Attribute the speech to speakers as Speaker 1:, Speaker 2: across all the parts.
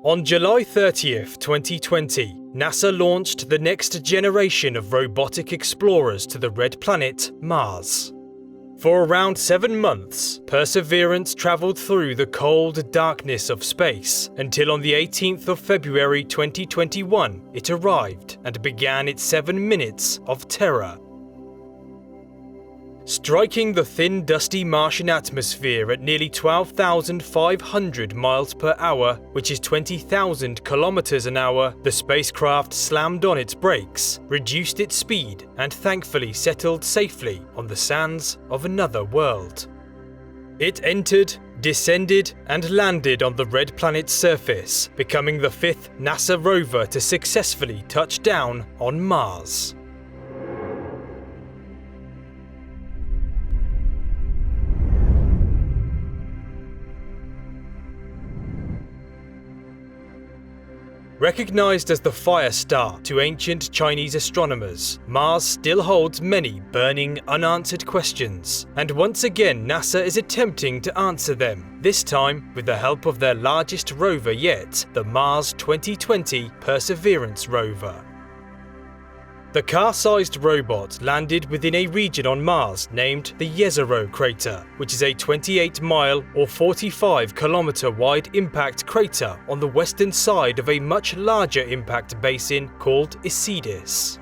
Speaker 1: On July 30th, 2020, NASA launched the next generation of robotic explorers to the red planet, Mars. For around 7 months, Perseverance travelled through the cold darkness of space until on the 18th of February 2021 it arrived and began its 7 minutes of terror. Striking the thin, dusty Martian atmosphere at nearly 12,500 miles per hour, which is 20,000 kilometres an hour, the spacecraft slammed on its brakes, reduced its speed, and thankfully settled safely on the sands of another world. It entered, descended, and landed on the red planet's surface, becoming the 5th NASA rover to successfully touch down on Mars. Recognized as the fire star to ancient Chinese astronomers, Mars still holds many burning, unanswered questions, and once again NASA is attempting to answer them, this time with the help of their largest rover yet, the Mars 2020 Perseverance rover. The car-sized robot landed within a region on Mars named the Jezero crater, which is a 28-mile or 45-kilometre wide impact crater on the western side of a much larger impact basin called Isidis.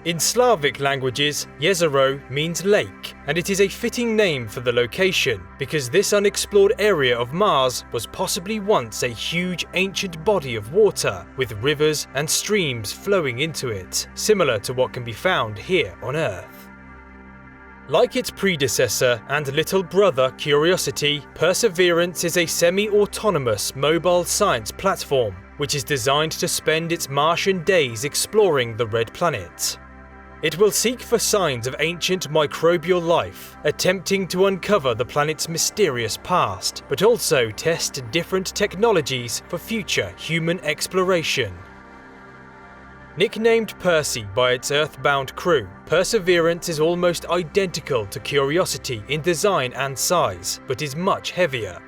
Speaker 1: In Slavic languages, Jezero means lake, and it is a fitting name for the location because this unexplored area of Mars was possibly once a huge ancient body of water with rivers and streams flowing into it, similar to what can be found here on Earth. Like its predecessor and little brother Curiosity, Perseverance is a semi-autonomous mobile science platform which is designed to spend its Martian days exploring the red planet. It will seek for signs of ancient microbial life, attempting to uncover the planet's mysterious past, but also test different technologies for future human exploration. Nicknamed Percy by its Earthbound crew, Perseverance is almost identical to Curiosity in design and size, but is much heavier.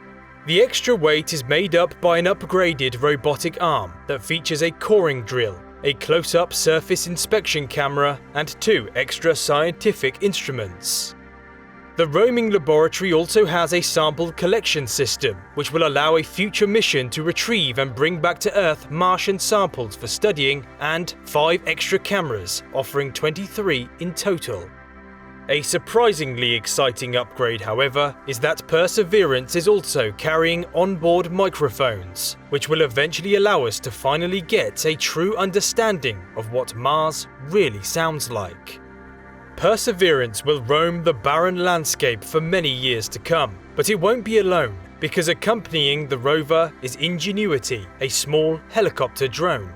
Speaker 1: The extra weight is made up by an upgraded robotic arm that features a coring drill, a close-up surface inspection camera, and 2 extra scientific instruments. The roaming laboratory also has a sample collection system, which will allow a future mission to retrieve and bring back to Earth Martian samples for studying, and 5 extra cameras, offering 23 in total. A surprisingly exciting upgrade, however, is that Perseverance is also carrying onboard microphones, which will eventually allow us to finally get a true understanding of what Mars really sounds like. Perseverance will roam the barren landscape for many years to come, but it won't be alone, because accompanying the rover is Ingenuity, a small helicopter drone.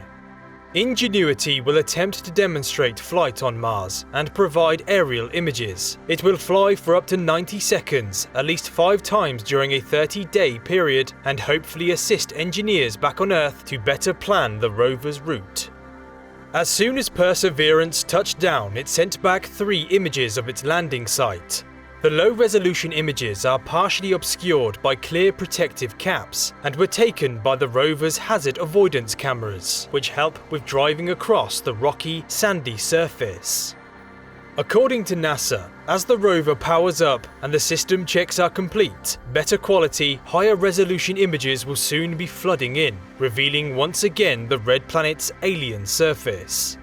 Speaker 1: Ingenuity will attempt to demonstrate flight on Mars and provide aerial images. It will fly for up to 90 seconds, at least 5 times during a 30-day period, and hopefully assist engineers back on Earth to better plan the rover's route. As soon as Perseverance touched down, it sent back 3 images of its landing site. The low-resolution images are partially obscured by clear protective caps and were taken by the rover's hazard avoidance cameras, which help with driving across the rocky, sandy surface. According to NASA, as the rover powers up and the system checks are complete, better quality, higher resolution images will soon be flooding in, revealing once again the red planet's alien surface.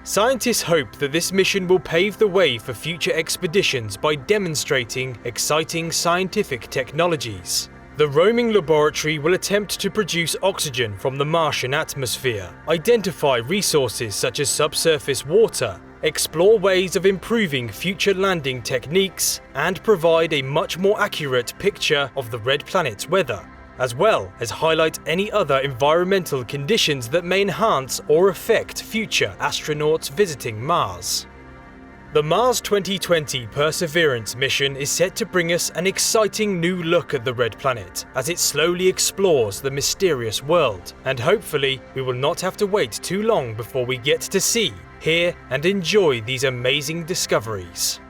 Speaker 1: Scientists hope that this mission will pave the way for future expeditions by demonstrating exciting scientific technologies. The roaming laboratory will attempt to produce oxygen from the Martian atmosphere, identify resources such as subsurface water, explore ways of improving future landing techniques, and provide a much more accurate picture of the red planet's weather, as well as highlight any other environmental conditions that may enhance or affect future astronauts visiting Mars. The Mars 2020 Perseverance mission is set to bring us an exciting new look at the red planet as it slowly explores the mysterious world, and hopefully we will not have to wait too long before we get to see, hear, and enjoy these amazing discoveries.